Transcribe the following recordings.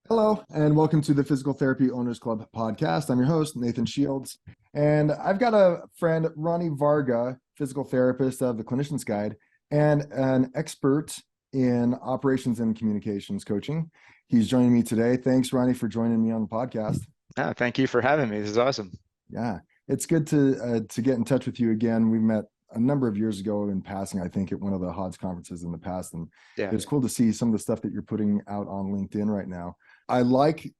Hello, and welcome to the Physical Therapy Owners Club podcast. I'm your host, Nathan Shields, and I've got a friend, Ronny Varga, physical therapist of the Clinician's Guide, and an expert in operations and communications coaching. He's joining me today. Thanks, Ronny, for joining me on the podcast. Thank you for having me. This is awesome. Yeah, it's good to get in touch with you again. We met a number of years ago in passing, I think, at one of the HODS conferences in the past, and Yeah, it's cool to see some of the stuff that you're putting out on LinkedIn right now. I like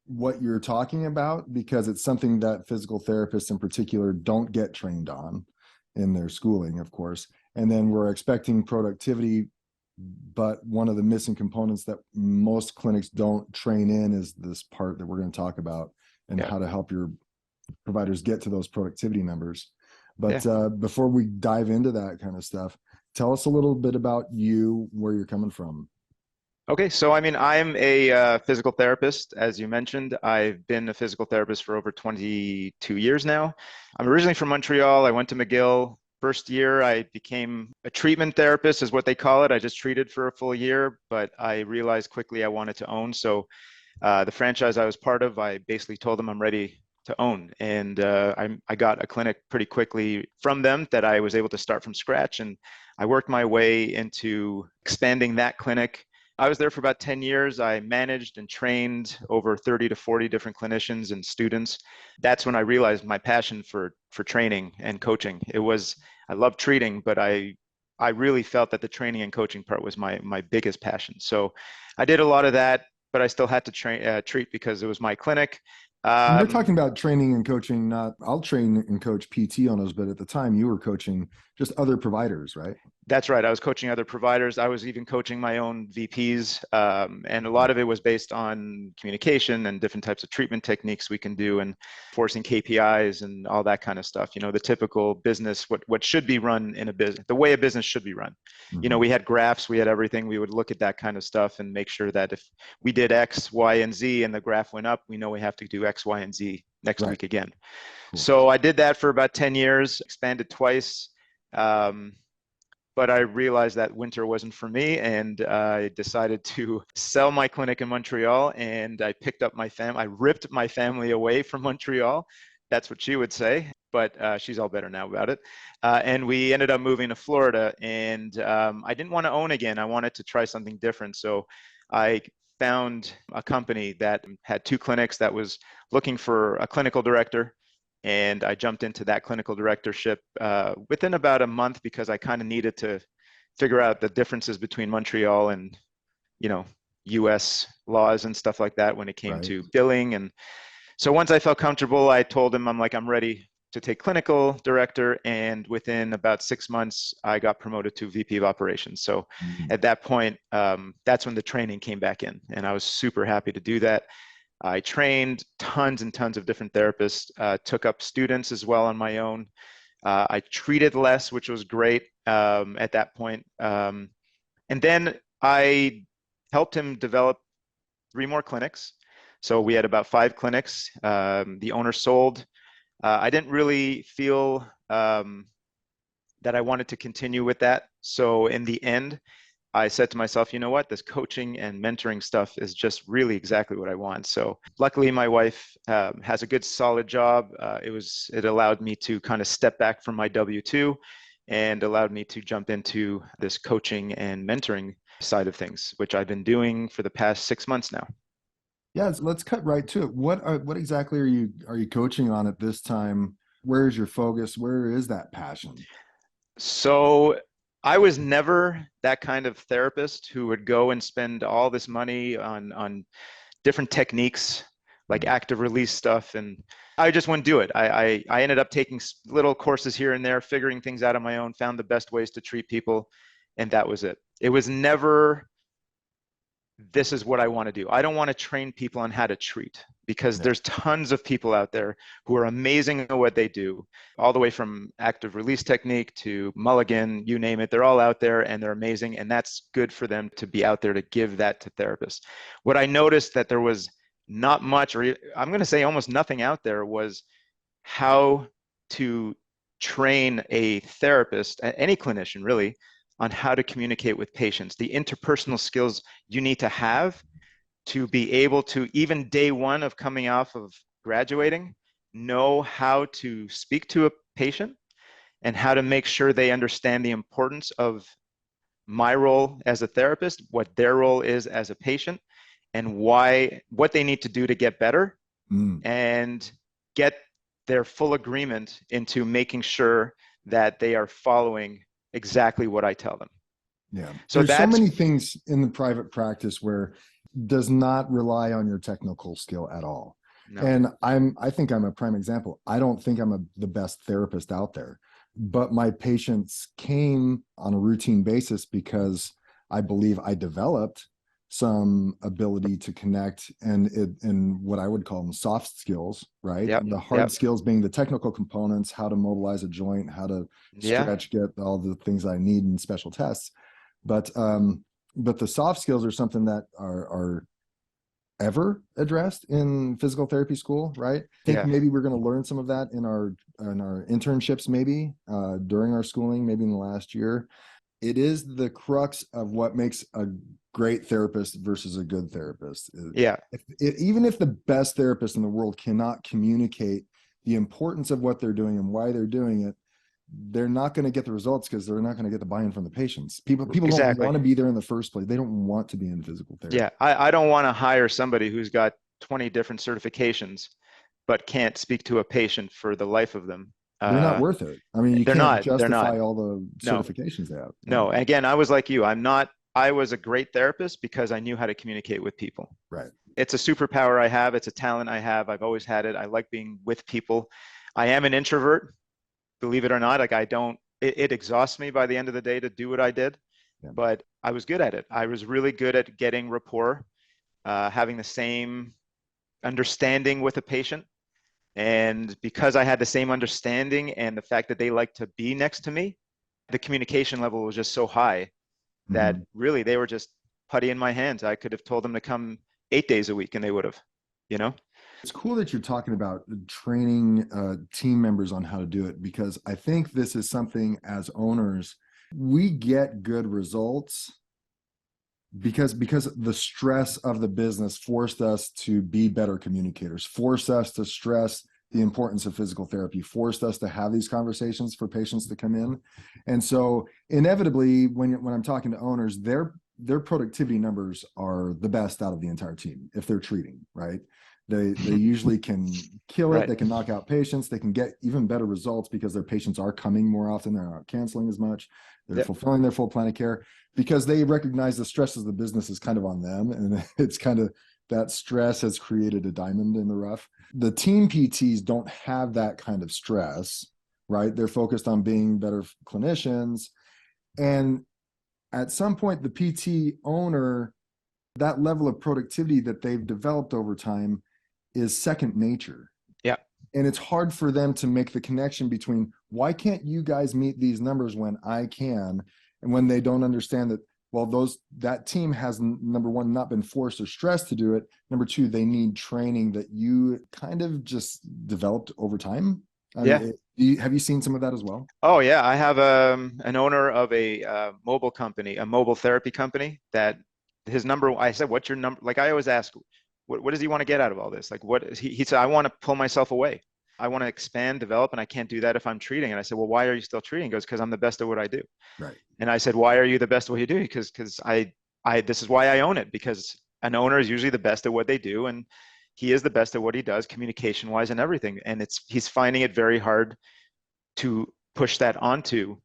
what you're talking about because it's something that physical therapists in particular don't get trained on in their schooling, of course. And then we're expecting productivity, but one of the missing components that most clinics don't train in is this part that we're going to talk about and yeah, how to help your providers get to those productivity numbers. yeah. But before we dive into that kind of stuff, tell us a little bit about you, where you're coming from. Okay, so I'm a physical therapist, as you mentioned. I've been a physical therapist for over 22 years now. I'm originally from Montreal. I went to McGill. First year, I became a treatment therapist, is what they call it. I just treated for a full year, but I realized quickly I wanted to own. So the franchise I was part of, I basically told them I'm ready to own. And I got a clinic pretty quickly from them that I was able to start from scratch. And I worked my way into expanding that clinic. I was there for about 10 years. I managed and trained over 30 to 40 different clinicians and students. That's when I realized my passion for training and coaching. I love treating, but I really felt that the training and coaching part was my biggest passion. So I did a lot of that, but I still had to treat because it was my clinic. And you're Um, talking about training and coaching, not I'll train and coach PT on those, but at the time you were coaching just other providers, right? That's right. I was coaching other providers. I was even coaching my own VPs. And a lot of it was based on communication and different types of treatment techniques we can do and forcing KPIs and all that kind of stuff. You know, the typical business, what should be run in a business, the way a business should be run. You know, Mm-hmm. we had graphs, we had everything. We would look at that kind of stuff and make sure that if we did X, Y, and Z and the graph went up, we know we have to do X, Y, and Z next Right. week again. Cool. So I did that for about 10 years, expanded twice. Um, but I realized that winter wasn't for me, and I decided to sell my clinic in Montreal. And I picked up my family. I ripped my family away from Montreal. That's what she would say, but she's all better now about it. And we ended up moving to Florida. And I didn't want to own again. I wanted to try something different. So I found a company that had two clinics that was looking for a clinical director, and I jumped into that clinical directorship within about a month because I kind of needed to figure out the differences between Montreal and, you know, US laws and stuff like that when it came Right. to billing. And so once I felt comfortable, I told him, I'm ready to take clinical director. And within about 6 months, I got promoted to VP of operations. So Mm-hmm. at that point, that's when the training came back in. And I was super happy to do that. I trained tons and tons of different therapists, took up students as well on my own. I treated less, which was great at that point. And then I helped him develop three more clinics. So we had about five clinics. The owner sold. I didn't really feel that I wanted to continue with that. So in the end, I said to myself, you know what, this coaching and mentoring stuff is just really exactly what I want. So luckily, my wife has a good, solid job. It allowed me to kind of step back from my W-2 and allowed me to jump into this coaching and mentoring side of things, which I've been doing for the past 6 months now. Yeah, let's cut right to it. What exactly are you coaching on at this time? Where is your focus? Where is that passion? So I was never that kind of therapist who would go and spend all this money on different techniques like Mm. active release stuff, and I just wouldn't do it. I ended up taking little courses here and there, figuring things out on my own, found the best ways to treat people, and that was it. It was never, this is what I want to do. I don't want to train people on how to treat because Yeah. there's tons of people out there who are amazing at what they do, all the way from active release technique to mulligan, you name it. They're all out there and they're amazing. And that's good for them to be out there to give that to therapists. What I noticed that there was not much, or I'm going to say almost nothing out there, was how to train a therapist, any clinician really, on how to communicate with patients, the interpersonal skills you need to have to be able to, even day one of coming off of graduating, know how to speak to a patient and how to make sure they understand the importance of my role as a therapist, what their role is as a patient, and what they need to do to get better, Mm, and get their full agreement into making sure that they are following exactly what I tell them. yeah. So There's so that's many things in the private practice where does not rely on your technical skill at all. no, And I think I'm a prime example. I don't think the best therapist out there, but my patients came on a routine basis because I believe I developed some ability to connect in what I would call them soft skills, right? yep, The hard yep, skills being the technical components, how to mobilize a joint, how to yeah, stretch, get all the things I need in special tests. But the soft skills are something that are ever addressed in physical therapy school, right? I think yeah, maybe we're going to learn some of that in our internships, maybe during our schooling, maybe in the last year. It is the crux of what makes a great therapist versus a good therapist. yeah, Even if the best therapist in the world cannot communicate the importance of what they're doing and why they're doing it, they're not going to get the results because they're not going to get the buy-in from the patients. People don't want exactly. to be there in the first place. They don't want to be in physical therapy. Yeah, I don't want to hire somebody who's got 20 different certifications but can't speak to a patient for the life of them. They're not Uh, worth it. I mean, you they're can't not. They're not. justify all the No, certifications they have. Yeah. no. Again, I was like you. I was a great therapist because I knew how to communicate with people. Right. It's a superpower I have. It's a talent I have. I've always had it. I like being with people. I am an introvert, believe it or not. Like I don't, it exhausts me by the end of the day to do what I did, Yeah. but I was good at it. I was really good at getting rapport, having the same understanding with a patient. And because I had the same understanding and the fact that they like to be next to me, the communication level was just so high that Mhm. really they were just putty in my hands. I could have told them to come 8 days a week and they would have, you know? It's cool that you're talking about training team members on how to do it because I think this is something as owners, we get good results because the stress of the business forced us to be better communicators, forced us to stress the importance of physical therapy, forced us to have these conversations for patients to come in. And so inevitably when I'm talking to owners, their productivity numbers are the best out of the entire team if they're treating, right? They usually can kill it, Right. they can knock out patients, they can get even better results because their patients are coming more often, they're not canceling as much, they're Yep. fulfilling their full plan of care because they recognize the stress of the business is kind of on them. And it's kind of that stress has created a diamond in the rough. The team PTs don't have that kind of stress, right? They're focused on being better clinicians. And at some point, the PT owner, that level of productivity that they've developed over time is second nature. Yeah. And it's hard for them to make the connection between why can't you guys meet these numbers when I can, and when they don't understand that, well, that team has, number one, not been forced or stressed to do it, number two, they need training that you kind of just developed over time. I Yeah. mean, have you seen some of that as well? Oh yeah. I have an owner of a mobile company, a mobile therapy company that his number, I said, what's your number? Like I always ask, what does he want to get out of all this? Like what is he said, I want to pull myself away. I want to expand, develop, and I can't do that if I'm treating. And I said, well, why are you still treating? He goes, because I'm the best at what I do. Right. And I said, why are you the best at what you do? Because this is why I own it, because an owner is usually the best at what they do. And he is the best at what he does, communication wise and everything. And he's finding it very hard to push that onto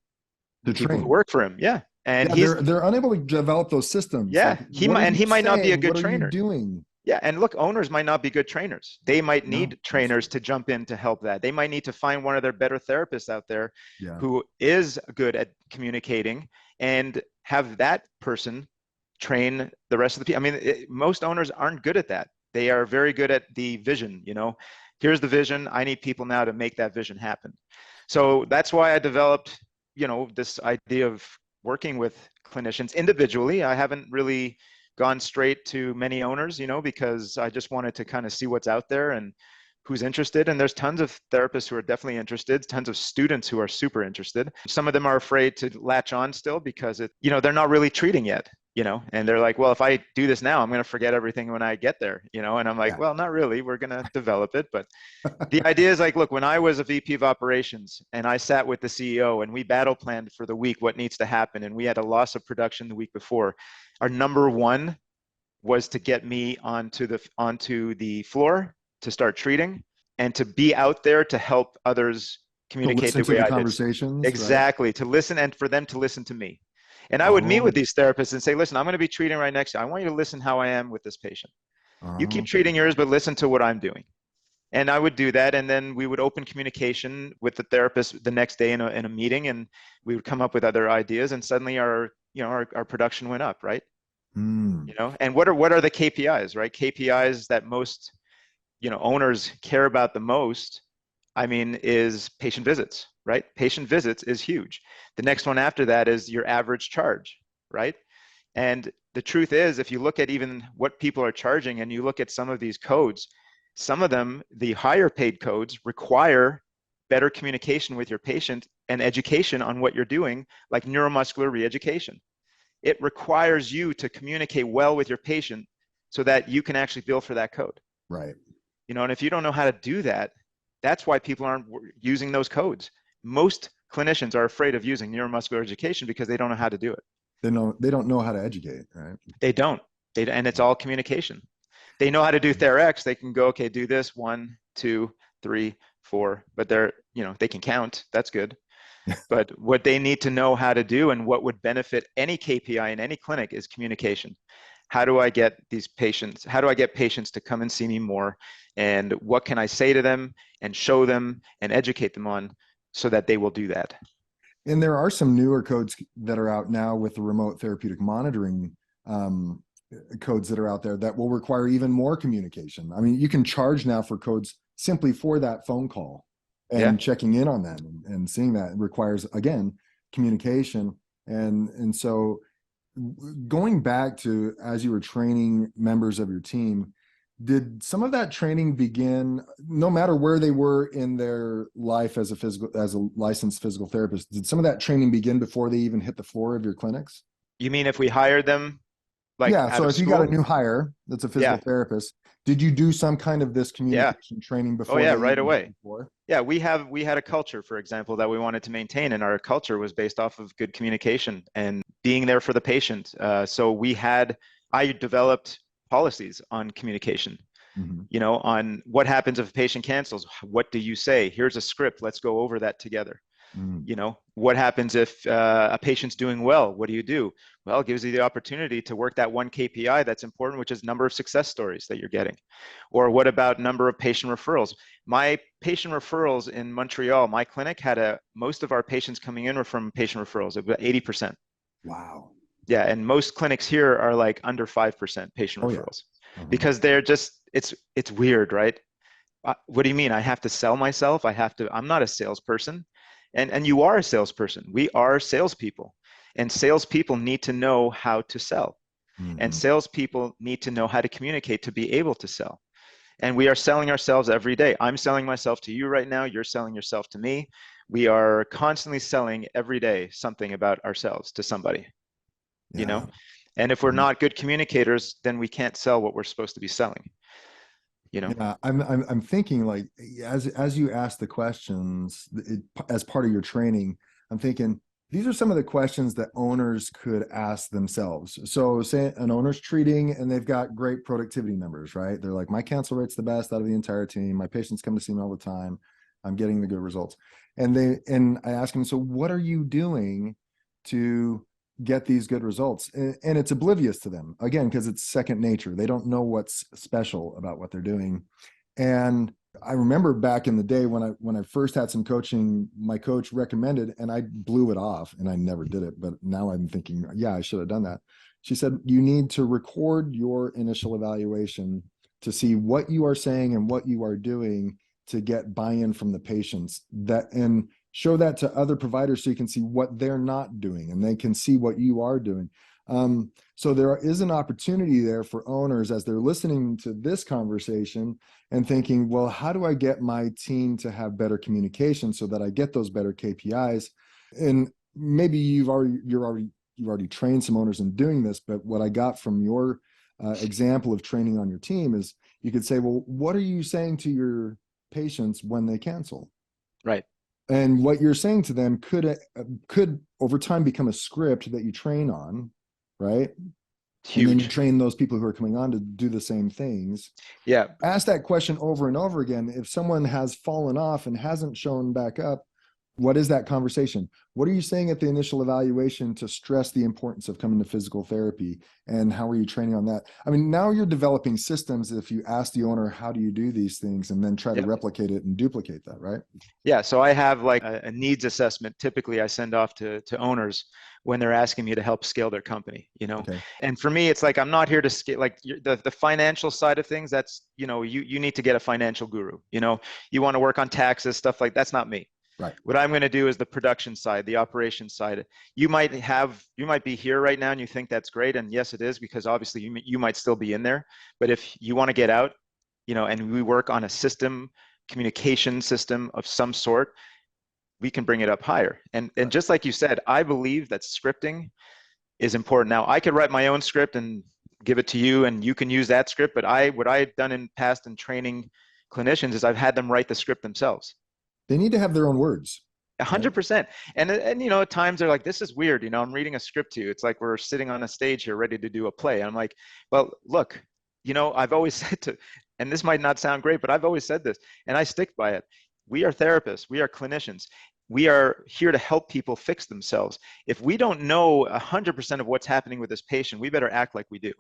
the To people who train. work for him. Yeah. And Yeah, they're unable to develop those systems. Like, yeah, what are you he might not be a saying? good What are you trainer. doing? Yeah, and look, owners might not be good trainers. They might No, need that's trainers true. to jump in to help that. They might need to find one of their better therapists out there Yeah. who is good at communicating and have that person train the rest of the people. I mean, most owners aren't good at that. They are very good at the vision, here's the vision. I need people now to make that vision happen. So that's why I developed, this idea of working with clinicians individually. I haven't really gone straight to many owners, because I just wanted to kind of see what's out there and who's interested. And there's tons of therapists who are definitely interested, tons of students who are super interested. Some of them are afraid to latch on still because they're not really treating yet. and they're like, well, if I do this now, I'm going to forget everything when I get there, and I'm like, Yeah. well, not really. We're going to develop it. But the idea is like, look, when I was a VP of operations and I sat with the CEO and we battle planned for the week, what needs to happen, and we had a loss of production the week before, our number one was to get me onto the floor to start treating and to be out there to help others To communicate listen the to way the I did. conversations, right? Exactly, to listen and for them to listen to me. And I would meet with Oh, these therapists and say, listen, I'm going to be treating right next to you. I want you to listen how I am with this patient. You keep okay. treating yours, but listen to what I'm doing. And I would do that. And then we would open communication with the therapist the next day in a meeting, and we would come up with other ideas. And suddenly our production went up, right? Hmm. And what are the KPIs, right? KPIs that most, owners care about the most, I mean, is patient visits, right? Patient visits is huge. The next one after that is your average charge, right? And the truth is, if you look at even what people are charging and you look at some of these codes, some of them, the higher paid codes, require better communication with your patient and education on what you're doing, like neuromuscular reeducation. It requires you to communicate well with your patient so that you can actually bill for that code. Right. And if you don't know how to do that, that's why people aren't using those codes. Most clinicians are afraid of using neuromuscular education because they don't know how to do it. They don't know how to educate, right? They don't. And it's all communication. They know how to do TheraX. They can go, okay, do this 1, 2, 3, 4, but they can count. That's good. But what they need to know how to do and what would benefit any KPI in any clinic is communication. How do I get patients to come and see me more? And what can I say to them and show them and educate them on so that they will do that? And there are some newer codes that are out now with the remote therapeutic monitoring um, codes that are out there that will require even more communication. I mean, you can charge now for codes simply for that phone call Yeah. and checking in on that and seeing that. It requires, again, communication. And so going back to as you were training members of your team, did some of that training begin no matter where they were in their life as a licensed physical therapist? Did some of that training begin before they even hit the floor of your clinics? You mean if we hired them like Yeah, out so of if you got a school? new hire that's a physical Yeah. therapist, did you do some kind of this Yeah. communication training Oh before yeah, they right even hit away. the floor? Yeah, we had a culture, for example, that we wanted to maintain, and our culture was based off of good communication and being there for the patient. I developed policies on communication. Mhm. On what happens if a patient cancels. What do you say? Here's a script. Let's go over that together. Mm. What happens if a patient's doing well? What do you do? Well, it gives you the opportunity to work that one KPI that's important, which is number of success stories that you're getting. Or what about number of patient referrals? My patient referrals in Montreal, my clinic had most of our patients coming in were from patient referrals, about 80%. Wow. Yeah, and most clinics here are like under 5% patient Oh yeah. referrals Uh-huh. because it's weird, right? What do you mean? I have to sell myself? I'm not a salesperson. And you are a salesperson. We are salespeople. And salespeople need to know how to sell. And Mhm. salespeople need to know how to communicate to be able to sell. And we are selling ourselves every day. I'm selling myself to you right now. You're selling yourself to me. We are constantly selling every day something about ourselves to somebody, you know? Yeah. And if we're not good communicators, then we can't sell what we're supposed to be selling, you know? Yeah, I'm thinking like as you ask the questions as part of your training, I'm thinking these are some of the questions that owners could ask themselves. So say an owner's treating and they've got great productivity numbers, right? They're like, my cancel rate's the best out of the entire team. My patients come to see me all the time. I'm getting the good results. And I ask them, so what are you doing to get these good results? And it's oblivious to them again because it's second nature. They don't know what's special about what they're doing. And I remember back in the day when I first had some coaching, my coach recommended, and I blew it off, and I never did it. But now I'm thinking, yeah, I should have done that. She said you need to record your initial evaluation to see what you are saying and what you are doing to get buy-in from the patients, that and show that to other providers so you can see what they're not doing and they can see what you are doing. So there is an opportunity there for owners as they're listening to this conversation and thinking, well, how do I get my team to have better communication so that I get those better KPIs? And maybe you're already you've already trained some owners in doing this, but what I got from your example of training on your team is you could say, well, what are you saying to your patients when they cancel? Right. And what you're saying to them could over time become a script that you train on, right? And then you Huge. train those people who are coming on to do the same things. Yeah. Ask that question over and over again. If someone has fallen off and hasn't shown back up, what is that conversation? What are you saying at the initial evaluation to stress the importance of coming to physical therapy? And how are you training on that? I mean, now you're developing systems. If you ask the owner, how do you do these things, and then try to Yeah. replicate it and duplicate that, right? Yeah, so I have like a needs assessment. Typically, I send off to owners when they're asking me to help scale their company, you know. Okay. And for me, it's like I'm not here to scale like the financial side of things. That's, you know, you need to get a financial guru. You know, you want to work on taxes, stuff like that's not me. Right. What I'm going to do is the production side, the operation side. You might be here right now and you think that's great, and yes, it is, because obviously you might still be in there. But if you want to get out, you know, and we work on a system, communication system of some sort, we can bring it up higher. And Right. just like you said, I believe that scripting is important. Now, I could write my own script and give it to you, and you can use that script. But what I've done in past in training clinicians is I've had them write the script themselves. They need to have their own words, A right? 100%. And you know, at times they're like, this is weird. You know, I'm reading a script to you. It's like we're sitting on a stage here ready to do a play. I'm like, well, look, you know, I've always said to, and this might not sound great, but I've always said this, and I stick by it. We are therapists, we are clinicians. We are here to help people fix themselves. If we don't know 100% of what's happening with this patient, we better act like we do.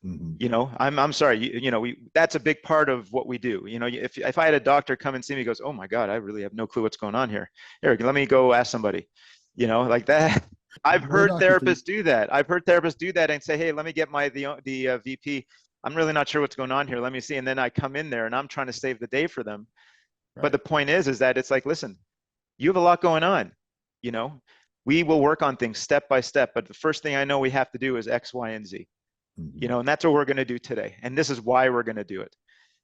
Mm-hmm. You know, I'm sorry, you know, that's a big part of what we do. You know, if I had a doctor come and see me, goes, oh my God, I really have no clue what's going on here. Eric, let me go ask somebody, you know, like that. I've More heard doctor for you. therapists do that. I've heard therapists do that and say, hey, let me get the VP. I'm really not sure what's going on here. Let me see. And then I come in there and I'm trying to save the day for them. But Right. the point is that it's like, listen, you have a lot going on. You know, we will work on things step by step. But the first thing I know we have to do is X, Y, and Z. You Mm-hmm. know, and that's what we're going to do today. And this is why we're going to do it.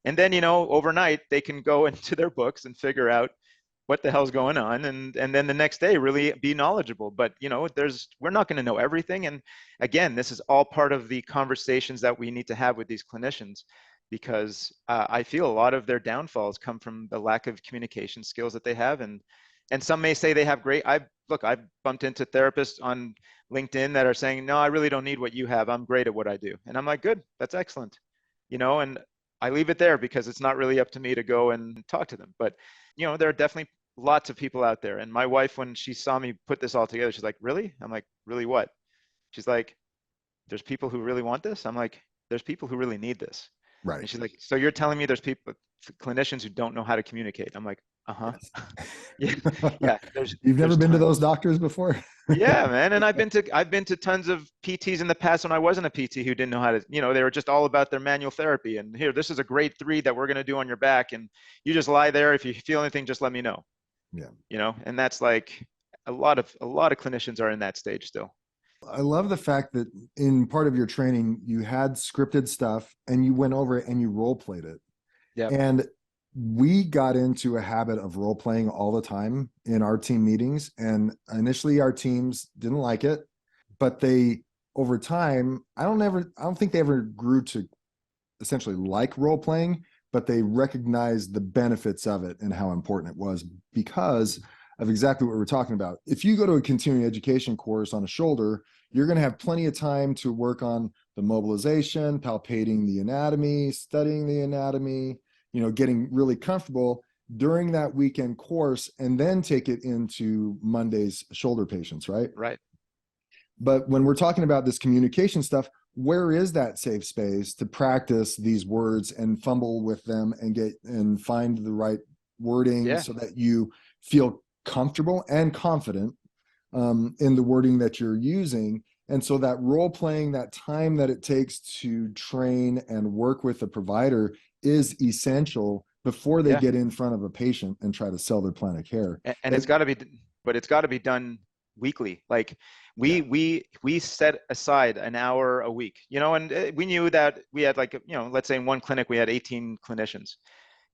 And then, you know, overnight they can go into their books and figure out what the hell's going on, and then the next day really be knowledgeable. But you know, we're not going to know everything. And again, this is all part of the conversations that we need to have with these clinicians, because I feel a lot of their downfalls come from the lack of communication skills that they have. And some may say they have great. I've bumped into therapists on LinkedIn that are saying, no, I really don't need what you have, I'm great at what I do. And I'm like, good, that's excellent. You know, and I leave it there because it's not really up to me to go and talk to them. But you know, there are definitely lots of people out there. And my wife, when she saw me put this all together, she's like, really? I'm like, really what? She's like, there's people who really want this? I'm like, there's people who really need this. Right. And she's like, so you're telling me there's people, clinicians who don't know how to communicate? I'm like, uh-huh. Yes. Yeah, yeah. There's You've never there's been to tons. those doctors before? Yeah, man. And I've been to tons of PTs in the past when I wasn't a PT who didn't know how to, you know, they were just all about their manual therapy. And here, this is a grade 3 that we're going to do on your back. And you just lie there. If you feel anything, just let me know. Yeah. You know, and that's like a lot of clinicians are in that stage still. I love the fact that in part of your training, you had scripted stuff and you went over it and you role played it. Yep. And we got into a habit of role playing all the time in our team meetings. And initially, our teams didn't like it, but they, over time, I don't think they ever grew to essentially like role playing, but they recognized the benefits of it and how important it was because of exactly what we're talking about. If you go to a continuing education course on a shoulder, you're going to have plenty of time to work on the mobilization, palpating the anatomy, studying the anatomy, you know, getting really comfortable during that weekend course, and then take it into Monday's shoulder patients, right? Right. But when we're talking about this communication stuff, where is that safe space to practice these words and fumble with them and get and find the right wording Yeah. so that you feel comfortable and confident in the wording that you're using? And so that role playing, that time that it takes to train and work with the provider is essential before they Yeah. get in front of a patient and try to sell their plan of care. And it's And got to be, but it's got to be done weekly. Like we yeah, we set aside an hour a week, you know, and we knew that we had like, you know, let's say in one clinic we had 18 clinicians.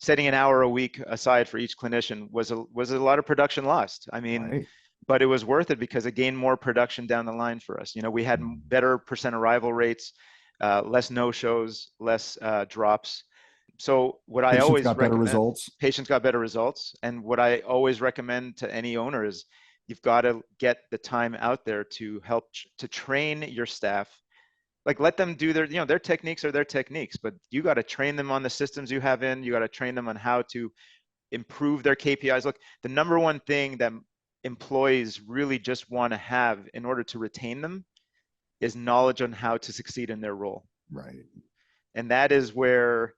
Setting an hour a week aside for each clinician was a lot of production lost. I mean, right. but it was worth it because it gained more production down the line for us. We had better percent arrival rates, less no-shows, less drops. So what I Patients always got better recommend, results. patients got better results. And what I always recommend to any owner is you've got to get the time out there to help to train your staff. Like let them do their techniques are their techniques, but you got to train them on the systems you have in. You got to train them on how to improve their KPIs. Look, the number one thing that employees really just want to have in order to retain them is knowledge on how to succeed in their role. Right. And that is where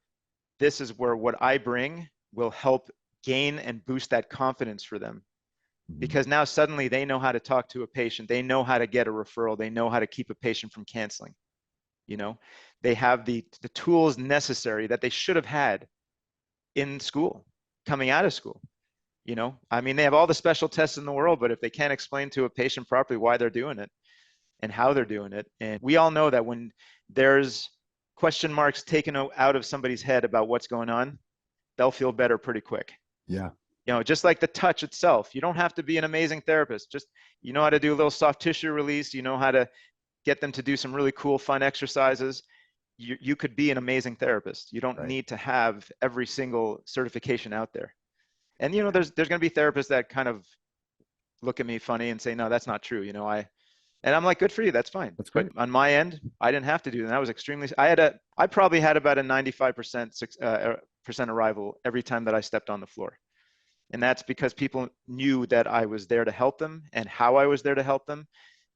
this is where what I bring will help gain and boost that confidence for them. Because now suddenly they know how to talk to a patient, they know how to get a referral, they know how to keep a patient from canceling. They have the tools necessary that they should have had in school, coming out of school. I mean, they have all the special tests in the world, but if they can't explain to a patient properly why they're doing it and how they're doing it, and we all know that when there's question marks taken out of somebody's head about what's going on, they'll feel better pretty quick. Yeah. Just like the touch itself, you don't have to be an amazing therapist. Just, how to do a little soft tissue release, how to get them to do some really cool, fun exercises. You could be an amazing therapist. You don't need to have every single certification out there. And, there's going to be therapists that kind of look at me funny and say, no, that's not true. And I'm like, good for you. That's fine. That's great. But on my end, I didn't have to do that. I was I probably had about a 95% percent arrival every time that I stepped on the floor. And that's because people knew that I was there to help them and how I was there to help them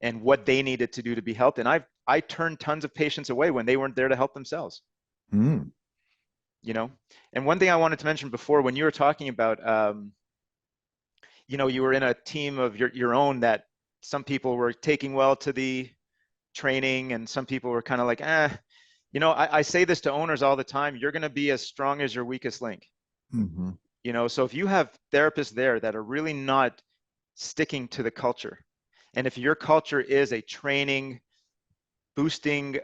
and what they needed to do to be helped. And I turned tons of patients away when they weren't there to help themselves. Mm. And one thing I wanted to mention before, when you were talking about, you were in a team of your own, that some people were taking well to the training and some people were kind of like, I say this to owners all the time, you're going to be as strong as your weakest link. Mm-hmm. So if you have therapists there that are really not sticking to the culture, and if your culture is a training, boosting,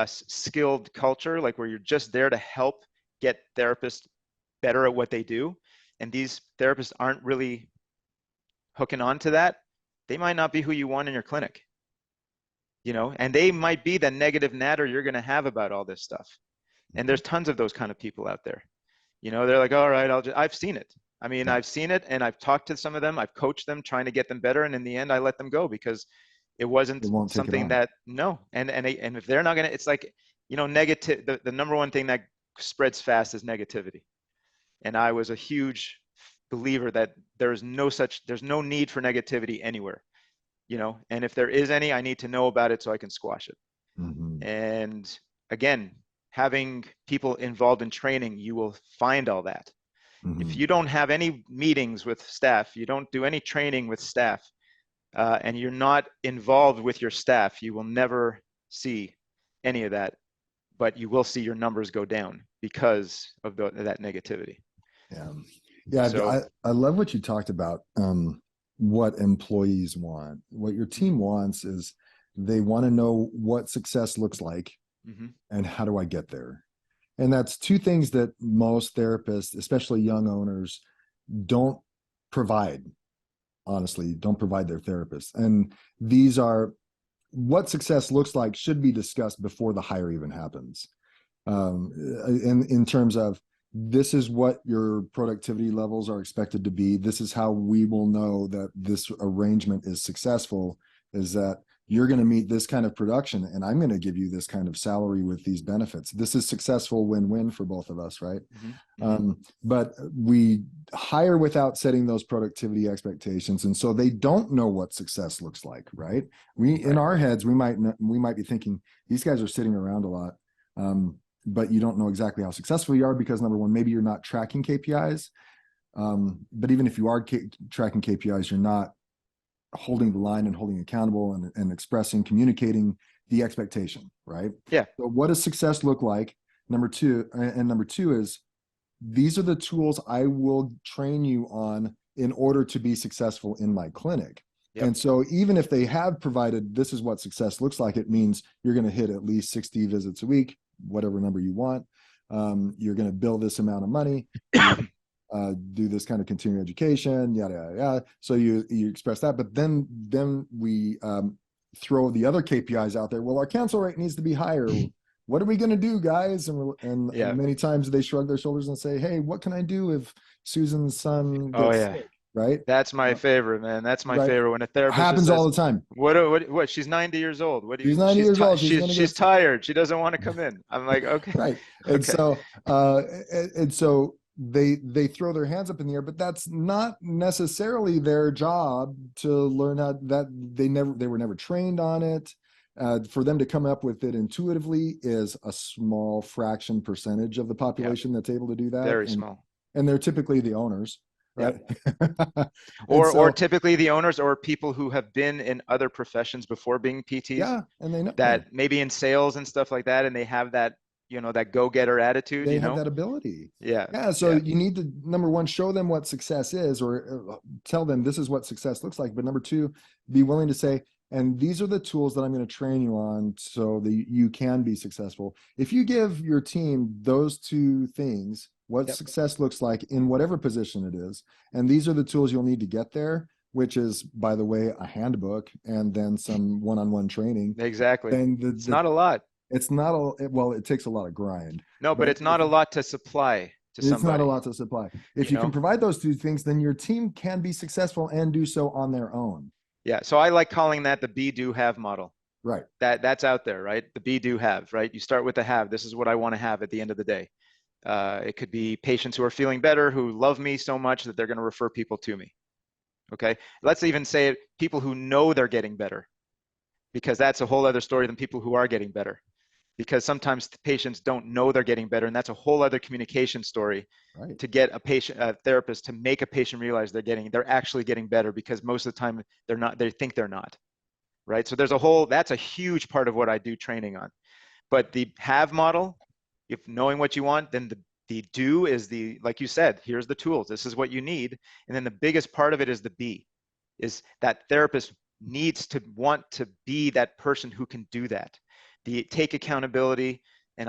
skilled culture, like where you're just there to help get therapists better at what they do, and these therapists aren't really hooking on to that, they might not be who you want in your clinic. And they might be the negative natter you're going to have about all this stuff. And there's tons of those kind of people out there. They're like, all right, I've seen it. I mean, I've seen it and I've talked to some of them. I've coached them trying to get them better. And in the end, I let them go because it wasn't something that, no. And if they're not going to, it's like, negative, the number one thing that spreads fast is negativity. And I was a huge believer that there's no need for negativity anywhere, and if there is any, I need to know about it so I can squash it. Mm-hmm. And again, having people involved in training, you will find all that. Mm-hmm. If you don't have any meetings with staff, you don't do any training with staff, and you're not involved with your staff, you will never see any of that, but you will see your numbers go down because of that negativity. Yeah. So, I love what you talked about. What employees want, what your team wants is they want to know what success looks like, mm-hmm. and how do I get there? And that's two things that most therapists, especially young owners, don't provide, honestly, don't provide their therapists. And these are what success looks like should be discussed before the hire even happens. In terms of, this is what your productivity levels are expected to be. This is how we will know that this arrangement is successful, is that you're going to meet this kind of production and I'm going to give you this kind of salary with these benefits. This is successful win-win for both of us, right? Mm-hmm. But we hire without setting those productivity expectations. And so they don't know what success looks like, right? In our heads, we might be thinking these guys are sitting around a lot. But you don't know exactly how successful you are because, number one, maybe you're not tracking KPIs. But even if you are tracking KPIs, you're not holding the line and holding accountable and expressing, communicating the expectation, right? Yeah. So what does success look like? Number two is, these are the tools I will train you on in order to be successful in my clinic. Yep. And so even if they have provided, this is what success looks like, it means you're going to hit at least 60 visits a week, whatever number you want. You're going to bill this amount of money. do this kind of continuing education, yada yada yada. So you express that, but then we throw the other KPIs out there. Well, our cancel rate needs to be higher. What are we going to do, guys? And Yeah. many times they shrug their shoulders and say, "Hey, what can I do if Susan's son Oh gets yeah. sick?" Right? That's my Uh, favorite, man. That's my right? favorite when a therapist just Happens all says, the time. what, she's 90 years old. What do She's you, 90 years old. She's going to she's get sick. tired. She doesn't want to come in. I'm like, okay, Right. And okay. so and so they throw their hands up in the air, but that's not necessarily their job to learn how that they were never trained on it. For them to come up with it intuitively is a small fraction percentage of the Yeah, population that's able to do that, very small. and they're typically the owners, Yeah. right? And Or so typically the owners or people who have been in other professions before being PTs, yeah, and they know. that maybe in sales and stuff like that, and they have that, that go-getter attitude, They have that ability. Yeah, Yeah, so yeah, you need to, number one, show them what success is, or tell them this is what success looks like. But number two, be willing to say, and these are the tools that I'm going to train you on so that you can be successful. If you give your team those two things, what yep, success looks like in whatever position it is, and these are the tools you'll need to get there, which is, by the way, a handbook and then some one-on-one training, exactly. then It's not a lot. it's not a, well, it takes a lot of grind, No, but but it's not a lot to supply to it's not a somebody, lot to supply. If you you can know? provide those two things, then your team can be successful and do so on their own. Yeah. So I like calling that the be, do, have model. Right. That's out there, right? The be, do, have, right? You start with the have. This is what I want to have at the end of the day. It could be patients who are feeling better, who love me so much that they're going to refer people to me. Okay. Let's even say it, people who know they're getting better, because that's a whole other story than people who are getting better. Because sometimes patients don't know they're getting better, and that's a whole other communication story Right. to get a therapist to make a patient realize they're actually getting better, because most of the time they're not, they think they're not, right? So that's a huge part of what I do training on. But the have model, if knowing what you want, then the do is like you said, here's the tools, this is what you need. And then the biggest part of it is the be, is that therapist needs to want to be that person who can do that. The take accountability. And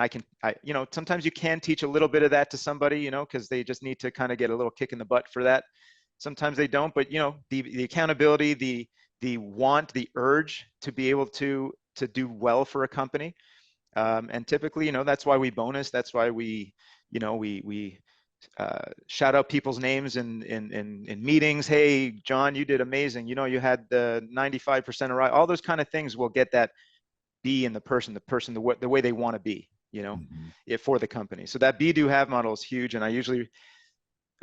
sometimes you can teach a little bit of that to somebody, because they just need to kind of get a little kick in the butt for that. Sometimes they don't, but the accountability, the want, the urge to be able to do well for a company. And typically, that's why we bonus. That's why we shout out people's names in meetings. Hey, John, you did amazing. You had the 95% right. All those kind of things will get that be in the person, the way they want to be, Mm-hmm. for the company. So that be, do, have model is huge. And I usually,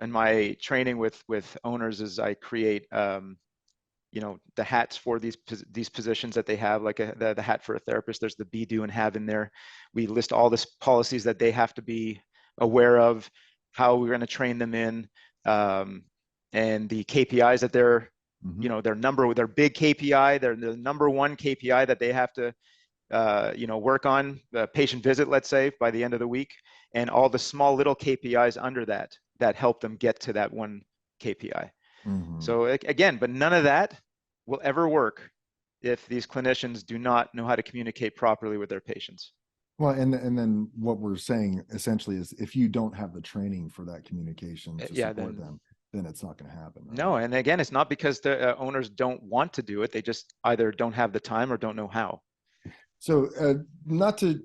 in my training with owners, is I create the hats for these positions that they have, like the hat for a therapist. There's the be, do, and have in there. We list all the policies that they have to be aware of, how we're going to train them in, and the KPIs that Mm-hmm. their big KPI, the number one KPI that they have to work on, the patient visit, let's say, by the end of the week, and all the small little KPIs under that help them get to that one KPI. Mm-hmm. So again, but none of that will ever work if these clinicians do not know how to communicate properly with their patients. Well, and then what we're saying essentially is if you don't have the training for that communication to Yeah, support then them, then it's not going to happen, right? no. And again, it's not because the owners don't want to do it. They just either don't have the time or don't know how. So, not to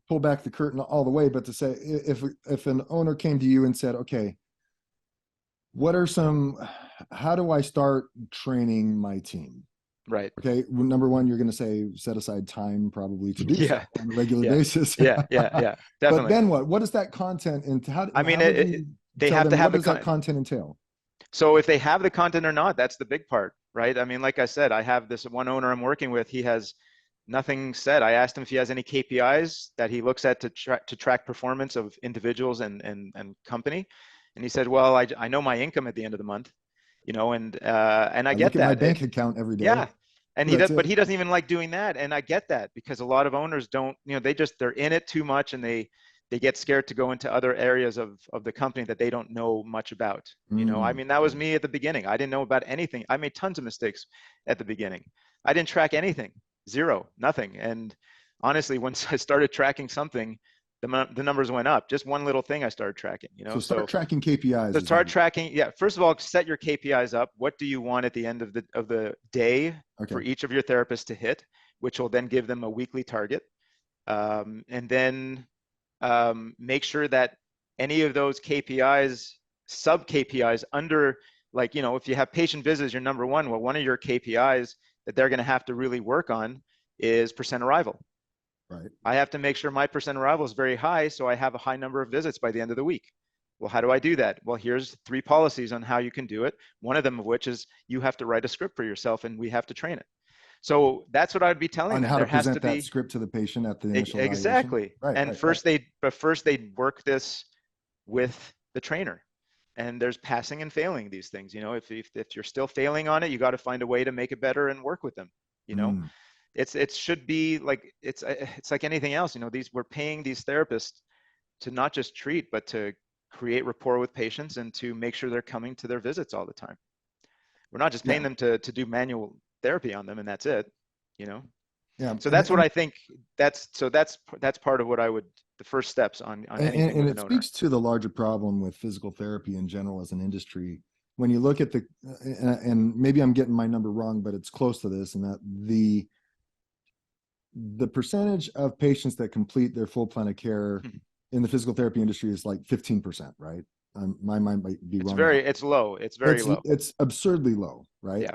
pull back the curtain all the way, but to say if an owner came to you and said, "Okay, what are some? How do I start training my team?" Right. Okay, well, number one, you're going to say set aside time probably to do so Yeah. on a regular Yeah. basis. Yeah. Yeah. Yeah. But Definitely. then what? What is that content, and I mean, how would you they tell have to them have what the does that content entail? So if they have the content or not, that's the big part, right? I mean, like I said, I have this one owner I'm working with. He has nothing said. I asked him if he has any KPIs that he looks at to track performance of individuals and company, and he said, "Well, I know my income at the end of the month, and I I look get at my that. bank account every day. Yeah, and That's but it. he doesn't even like doing that, and I get that because a lot of owners don't, they're in it too much, and they get scared to go into other areas of the company that they don't know much about. I Mm, mean, that was okay. me at the beginning. I didn't know about anything. I made tons of mistakes at the beginning. I didn't track anything, zero, nothing. And honestly, once I started tracking something, the numbers went up. Just one little thing I started tracking, So start So tracking KPIs so is the start big. tracking. Yeah, first of all, set your KPIs up. What do you want at the end of the day for Okay. each of your therapists to hit, which will then give them a weekly target. And then make sure that any of those KPIs, sub KPIs under, like, if you have patient visits, you're number one. Well, one of your KPIs that they're going to have to really work on is percent arrival. Right. I have to make sure my percent arrival is very high, so I have a high number of visits by the end of the week. Well, how do I do that? Well, here's 3 policies on how you can do it. One of them of which is you have to write a script for yourself and we have to train it. So that's what I'd be telling On them. how to There has present to that be script to the patient at the initial evaluation. exactly. Right, And right, right. first they'd work this with the trainer. And there's passing and failing these things. If you're still failing on it, you got to find a way to make it better and work with them. You know, Mm. it should be like it's like anything else. We're paying these therapists to not just treat, but to create rapport with patients and to make sure they're coming to their visits all the time. We're not just paying Yeah. them to do manual therapy on them and that's it. You know, Yeah. so that's what I think. That's part of what I would the first steps on anything And with it an owner. speaks to the larger problem with physical therapy in general as an industry. When you look at and maybe I'm getting my number wrong, but it's close to this, and that the percentage of patients that complete their full plan of care in the physical therapy industry is like 15%, right? My mind might be wrong. It's low. It's very low. It's absurdly low, right? Yeah.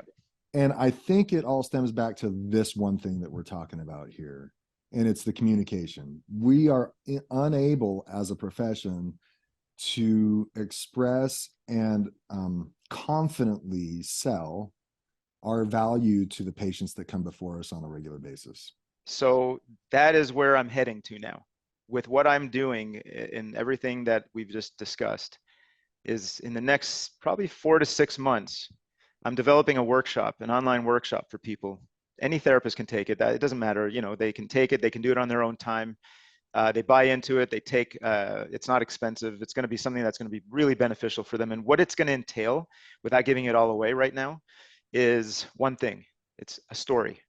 And I think it all stems back to this one thing that we're talking about here, and it's the communication. We are unable as a profession to express and confidently sell our value to the patients that come before us on a regular basis. So that is where I'm heading to now. With what I'm doing in everything that we've just discussed, is in the next probably 4 to 6 months, I'm developing a workshop, an online workshop for people. Any therapist can take it. It doesn't matter. They can take it. They can do it on their own time. They buy into it. They take. It's not expensive. It's going to be something that's going to be really beneficial for them. And what it's going to entail, without giving it all away right now, is one thing. It's a story.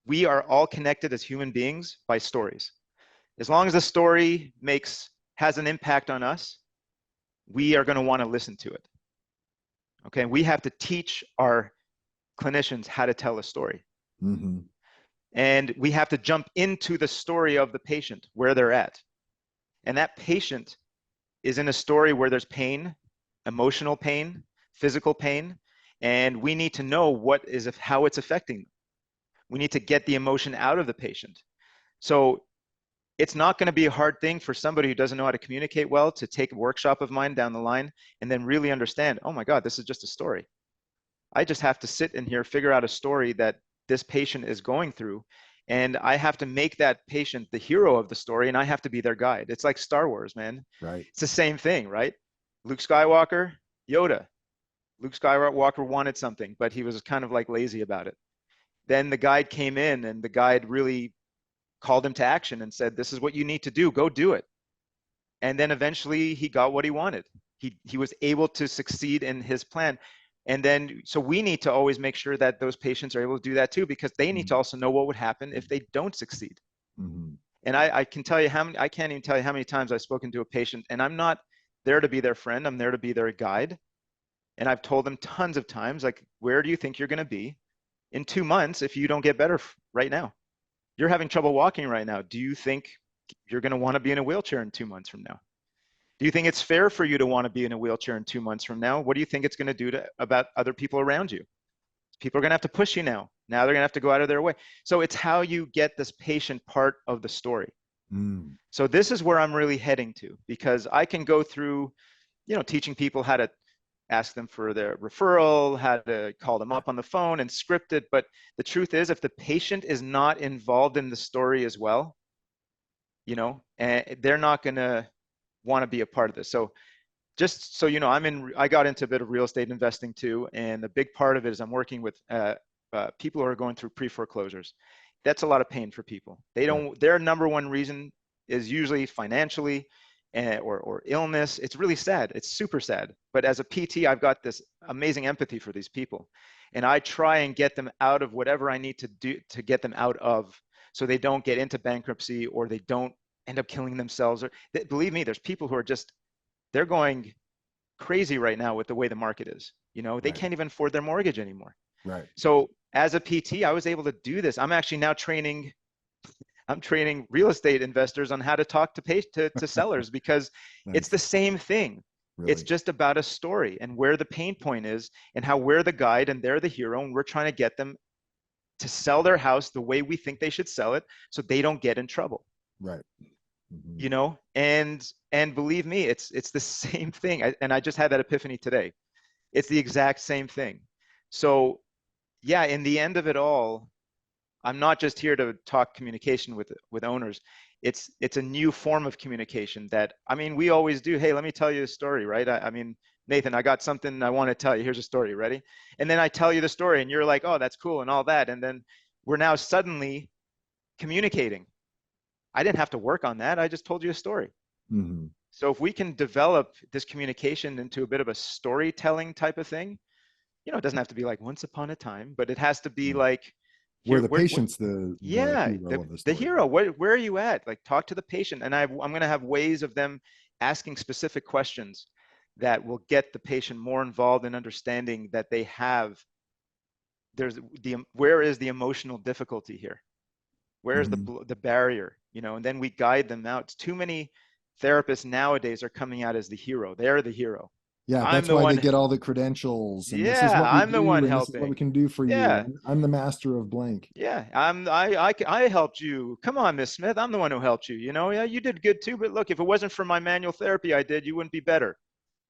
We are all connected as human beings by stories. As long as the story has an impact on us, we are going to want to listen to it. Okay, we have to teach our clinicians how to tell a story. Mm-hmm. And we have to jump into the story of the patient, where they're at. And that patient is in a story where there's pain, emotional pain, physical pain, and we need to know how it's affecting them. We need to get the emotion out of the patient. So it's not going to be a hard thing for somebody who doesn't know how to communicate well to take a workshop of mine down the line and then really understand, oh my God, this is just a story. I just have to sit in here, figure out a story that this patient is going through, and I have to make that patient the hero of the story, and I have to be their guide. It's like Star Wars, man. Right. It's the same thing, right? Luke Skywalker, Yoda. Luke Skywalker wanted something, but he was kind of like lazy about it. Then the guide came in, and the guide really called him to action and said, this is what you need to do. Go do it. And then eventually he got what he wanted. He was able to succeed in his plan. And then, so we need to always make sure that those patients are able to do that too, because they need to also know what would happen if they don't succeed. Mm-hmm. And I can tell you I can't even tell you how many times I've spoken to a patient, and I'm not there to be their friend. I'm there to be their guide. And I've told them tons of times, like, where do you think you're going to be in 2 months if you don't get better right now? You're having trouble walking right now. Do you think you're going to want to be in a wheelchair in 2 months from now? Do you think it's fair for you to want to be in a wheelchair in 2 months from now? What do you think it's going to do about other people around you? People are going to have to push you now. Now they're going to have to go out of their way. So it's how you get this patient part of the story. Mm. So this is where I'm really heading to, because I can go through, teaching people how to ask them for their referral, how to call them up on the phone and script it. But the truth is, if the patient is not involved in the story as well, and they're not going to want to be a part of this. So just so you know, I got into a bit of real estate investing too. And the big part of it is I'm working with people who are going through pre-foreclosures. That's a lot of pain for people. Their number one reason is usually financially or illness. It's really sad. It's super sad. But as a PT, I've got this amazing empathy for these people. And I try and get them out of whatever I need to do to get them out of, so they don't get into bankruptcy or they don't end up killing themselves. Or believe me, there's people who are just, they're going crazy right now with the way the market is. You know, they Right. can't even afford their mortgage anymore. Right. So as a PT, I was able to do this. I'm actually now training, I'm training real estate investors on how to talk to sellers, because it's Nice. the same thing. It's Really. just about a story and where the pain point is, and how we're the guide and they're the hero, and we're trying to get them to sell their house the way we think they should sell it so they don't get in trouble. Right. Hmm. You know, and believe me, it's the same thing. And I just had that epiphany today. It's the exact same thing. So yeah, in the end of it all, I'm not just here to talk communication with owners. It's a new form of communication that, I mean, we always do. Hey, let me tell you a story, right? I mean, Nathan, I got something I want to tell you. Here's a story. Ready? And then I tell you the story, and you're like, oh, that's cool, and all that. And then we're now suddenly communicating. I didn't have to work on that. I just told you a story. Hmm. So if we can develop this communication into a bit of a storytelling type of thing, you know, it doesn't have to be like once upon a time, but it has to be like, Where here, the patient's the yeah, hero of the the story. hero. Where are you at? Like, talk to the patient, and I'm going to have ways of them asking specific questions that will get the patient more involved in understanding that they have. There's the where is the emotional difficulty here? Where's Hmm. the barrier? You know, and then we guide them out. Too many therapists nowadays are coming out as the hero. They're the hero. Yeah, I'm that's the why they one. get all the credentials, and this is Yeah, what we I'm the one do, and this is what we helping. can do for you. Yeah, I'm the master of blank. yeah. I helped you. Come on, Miss Smith. I'm the one who helped you. You know, yeah, you did good too. But look, if it wasn't for my manual therapy I did, you wouldn't be better.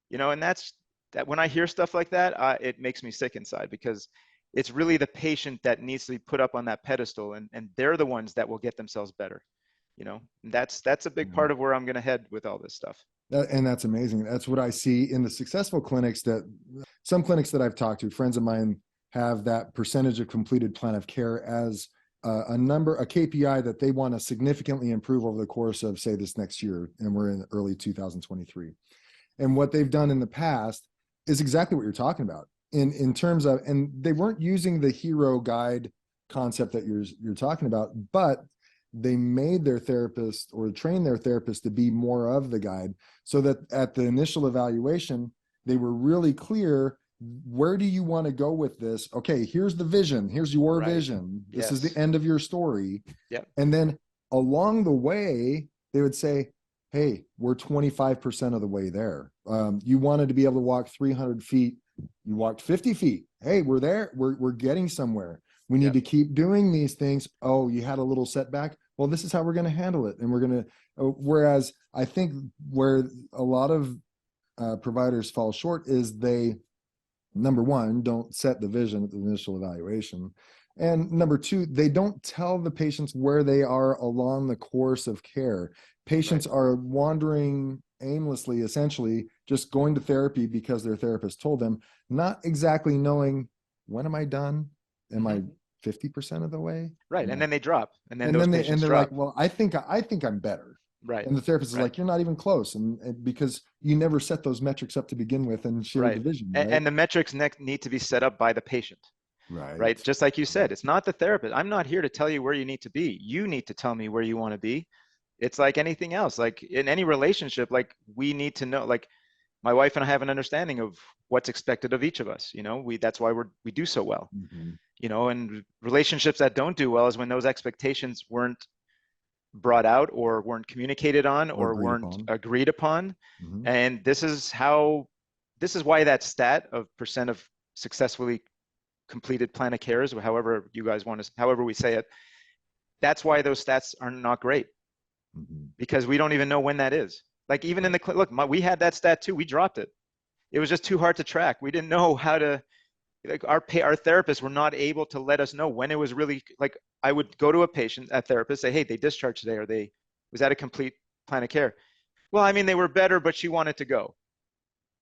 You know, and that's that. When I hear stuff like that, it makes me sick inside, because it's really the patient that needs to be put up on that pedestal, and they're the ones that will get themselves better. You know, and that's a big Yeah. part of where I'm going to head with all this stuff. And that's amazing. That's what I see in the successful clinics. That some clinics that I've talked to, friends of mine, have that percentage of completed plan of care as a KPI that they want to significantly improve over the course of, say, this next year. And we're in early 2023. And what they've done in the past is exactly what you're talking about in terms of, and they weren't using the hero guide concept that you're talking about, but they made their therapist or trained their therapist to be more of the guide, so that at the initial evaluation they were really clear, where do you want to go with this? Okay, here's the vision, here's your Right. vision, this is the Yes. end of your story. Yep. And then along the way they would say, hey, we're 25% of the way there. You wanted to be able to walk 300 feet, you walked 50 feet. Hey, we're there, we're getting somewhere. We need Yep. to keep doing these things. Oh, you had a little setback. Well, this is how we're going to handle it. And we're going to, whereas I think where a lot of providers fall short is they, number one, don't set the vision at the initial evaluation. And number two, they don't tell the patients where they are along the course of care. Right. Patients are wandering aimlessly, essentially, just going to therapy because their therapist told them, not exactly knowing, when am I done? Am I Hmm. 50% of the way? Right. Am And I, then they drop, and then and those then patients they're like, drop. well, I think I'm better. Right. And the therapist is Right. like, you're not even close. And because you never set those metrics up to begin with and shared the Right. vision, right? And the metrics need to be set up by the patient. Right. Right. Just like you said, it's not the therapist. I'm not here to tell you where you need to be. You need to tell me where you want to be. It's like anything else. Like in any relationship, like we need to know, like my wife and I have an understanding of what's expected of each of us. You know, that's why we do so well. Mm-hmm. You know, and relationships that don't do well is when those expectations weren't brought out or weren't communicated on Or or agreed weren't upon. agreed upon. Mm-hmm. And this is why that stat of percent of successfully completed plan of cares, or however you guys want to, however we say it, that's why those stats are not great, Mm-hmm. because we don't even know when that is. Like even in Right. the look, we had that stat too. We dropped it. It was just too hard to track. We didn't know how to, like our therapists were not able to let us know when it was really, like I would go to a patient, a therapist, say, hey, they discharged today, or they was that a complete plan of care? Well, I mean, they were better, but she wanted to go.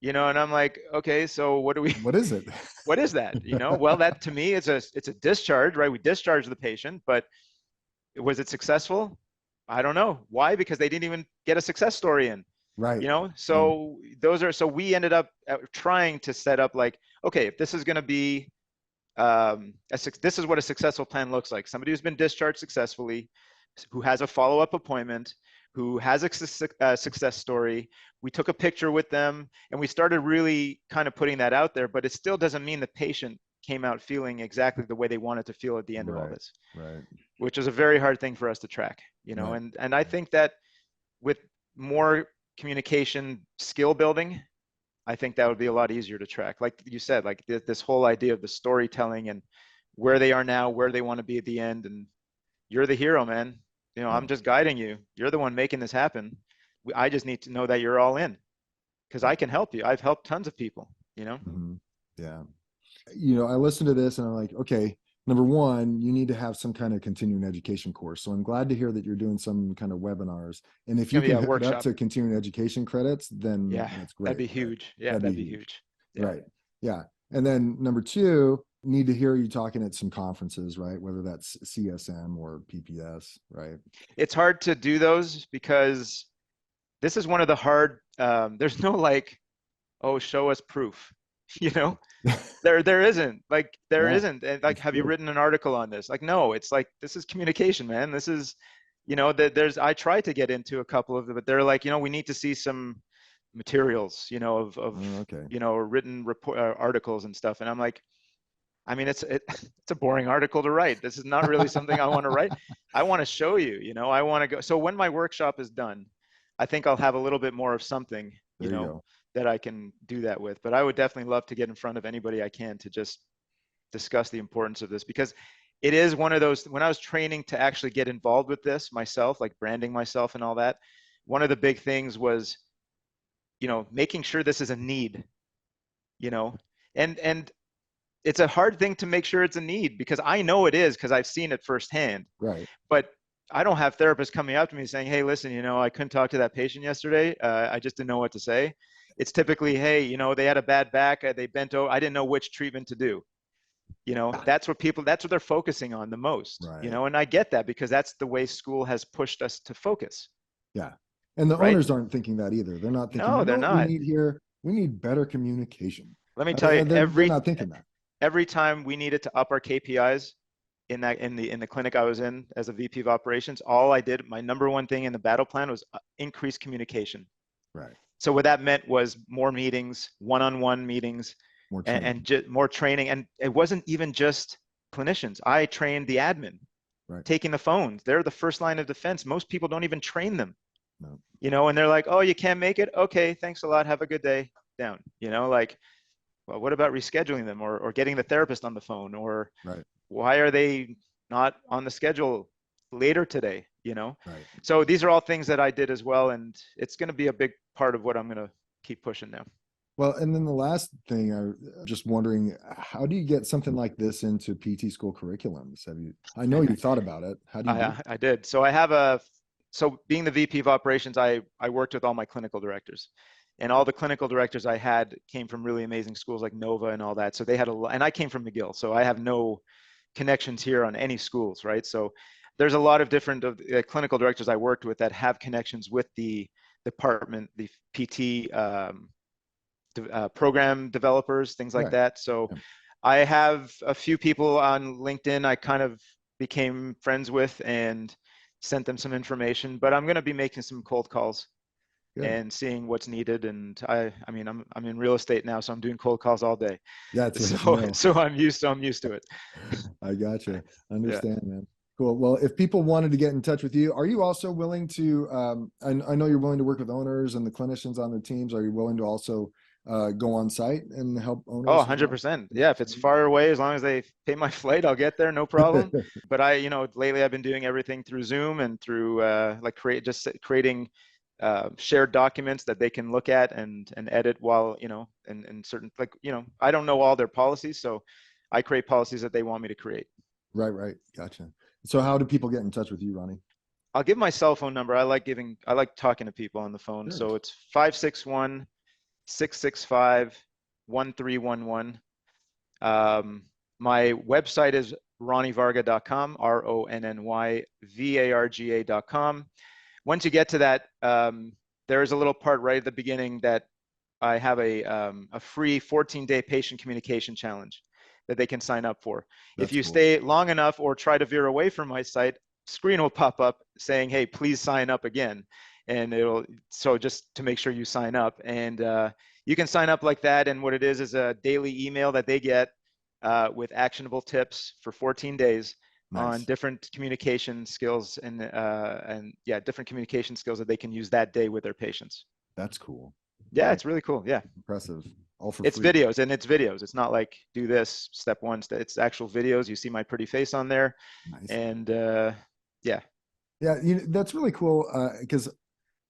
You know, and I'm like, okay, so what do we, What is it? what is that? You know, well, that to me is it's a discharge, right? We discharged the patient, but was it successful? I don't know. Why? Because they didn't even get a success story in. Right. You know, Yeah. so so we ended up trying to set up like, okay, if this is going to be this is what a successful plan looks like. Somebody who's been discharged successfully, who has a follow-up appointment, who has a success story. We took a picture with them and we started really kind of putting that out there, but it still doesn't mean the patient came out feeling exactly the way they wanted to feel at the end of all Right. this, Right. which is a very hard thing for us to track, you know, Right. and I think that with more communication skill building, I think that would be a lot easier to track. Like you said, like this whole idea of the storytelling and where they are now, where they want to be at the end. And you're the hero, man. You know, Yeah. I'm just guiding you. You're the one making this happen. I just need to know that you're all in because Yeah. I can help you. I've helped tons of people, you know? Hmm. Yeah. I listen to this and I'm like, okay, number one, you need to have some kind of continuing education course. So I'm glad to hear that you're doing some kind of webinars. And if It's you going to be can a hook it up workshop. to continuing education credits, then Yeah, that's that'd great, be right? huge. Yeah, That'd be that'd be huge. huge. Yeah. Right. Yeah. And then number two, need to hear you talking at some conferences, right? Whether that's CSM or PPS, right? It's hard to do those because this is one of the hard, there's no like, oh, show us proof, you know? There isn't like there Yeah, isn't and like that's have you true. written an article on this? Like no, it's like this is communication, man. This is you know that there's I tried to get into a couple of them, but they're like, you know, we need to see some materials, you know, of Oh, okay. you know, written report articles and stuff. And I'm like, I mean, it's a boring article to write. This is not really something I want to write. I want to show you, you know, I want to go. So when my workshop is done, I think I'll have a little bit more of something, you There you know, go. that I can do that with. But I would definitely love to get in front of anybody I can to just discuss the importance of this because it is one of those when I was training to actually get involved with this myself, like branding myself and all that, one of the big things was, you know, making sure this is a need, you know, and it's a hard thing to make sure it's a need because I know it is because I've seen it firsthand. Right. But I don't have therapists coming up to me saying, "Hey, listen, you know, I couldn't talk to that patient yesterday. I just didn't know what to say." It's typically, "Hey, you know, they had a bad back. They bent over. I didn't know which treatment to do." You know, that's what they're focusing on the most. You Right. know, and I get that because that's the way school has pushed us to focus, Yeah. And the right? owners aren't thinking that either. They're not thinking, No, you know they're what we not. need here? We need better communication. Let me tell you, They're not thinking that. every time we needed to up our KPIs in the clinic I was in as a VP of operations, all I did, my number one thing in the battle plan was increase communication. Right. So what that meant was more meetings, one-on-one meetings, More and training. more training. And it wasn't even just clinicians. I trained the admin, Right. taking the phones. They're the first line of defense. Most people don't even train them, No. you know, and they're like, oh, you can't make it? Okay, thanks a lot. Have a good day. Down, you know, like, well, what about rescheduling them or getting the therapist on the phone? Or Right. why are they not on the schedule later today, you know? Right. So these are all things that I did as well. And it's going to be a big part of what I'm going to keep pushing now. Well, and then the last thing, I just wondering, how do you get something like this into PT school curriculums? I know you thought about it. How do you do? I did. So so being the VP of operations, I worked with all my clinical directors, and all the clinical directors I had came from really amazing schools like Nova and all that. So they had and I came from McGill, so I have no connections here on any schools, right? So there's a lot of different clinical directors I worked with that have connections with the department, the PT program developers, things like Right. that. So Yeah. I have a few people on LinkedIn I kind of became friends with and sent them some information, but I'm going to be making some cold calls Good. and seeing what's needed. And I mean, I'm in real estate now, so I'm doing cold calls all day. That's right. So, so I'm used to it. I gotcha. Yeah. Understand, man. Cool. Well, if people wanted to get in touch with you, are you also willing to? I know you're willing to work with owners and the clinicians on their teams. Are you willing to also go on site and help Oh, owners as well? 100%. Yeah, if it's far away, as long as they pay my flight, I'll get there, no problem. But you know, lately I've been doing everything through Zoom and through like creating shared documents that they can look at and edit while, you know, and certain like, you know, I don't know all their policies, so I create policies that they want me to create. Right, right. Gotcha. So how do people get in touch with you, Ronnie? I'll give my cell phone number. I like talking to people on the phone. Sure. So it's 561-665-1311. My website is ronnyvarga.com, RONNYVARGA.com. Once you get to that, there is a little part right at the beginning that I have a free 14-day patient communication challenge that they can sign up for. If That's you cool. stay long enough or try to veer away from my site, screen will pop up saying, hey, please sign up again. And so just to make sure you sign up. And you can sign up like that. And what it is a daily email that they get with actionable tips for 14 days on Nice. different communication skills and yeah, different communication skills that they can use that day with their patients. That's cool. Yeah, Very it's really cool. Yeah. impressive. All for It's free. videos and it's videos. It's not like do this step one. It's actual videos. You see my pretty face on there. Nice. And yeah, Yeah, that's really cool because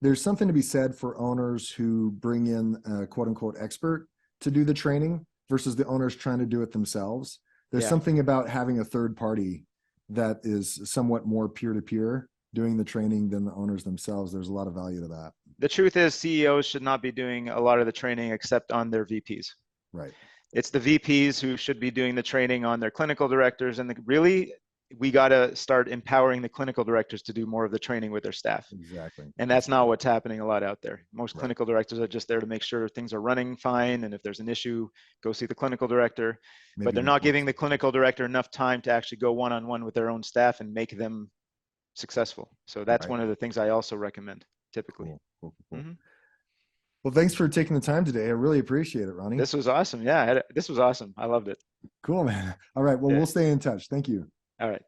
there's something to be said for owners who bring in a quote unquote expert to do the training versus the owners trying to do it themselves. There's yeah. something about having a third party that is somewhat more peer to peer doing the training than the owners themselves. There's a lot of value to that. The truth is CEOs should not be doing a lot of the training except on their VPs. Right. It's the VPs who should be doing the training on their clinical directors. And really, we got to start empowering the clinical directors to do more of the training with their staff. Exactly. And that's not what's happening a lot out there. Most Right. clinical directors are just there to make sure things are running fine. And if there's an issue, go see the clinical director. But Maybe they're not reports. giving the clinical director enough time to actually go one-on-one with their own staff and make them successful. So that's Right. one of the things I also recommend typically. Cool. Mhm. Well, thanks for taking the time today. I really appreciate it, Ronny. This was awesome. Yeah, this was awesome. I loved it. Cool, man. All right. Well, Yeah. we'll stay in touch. Thank you. All right.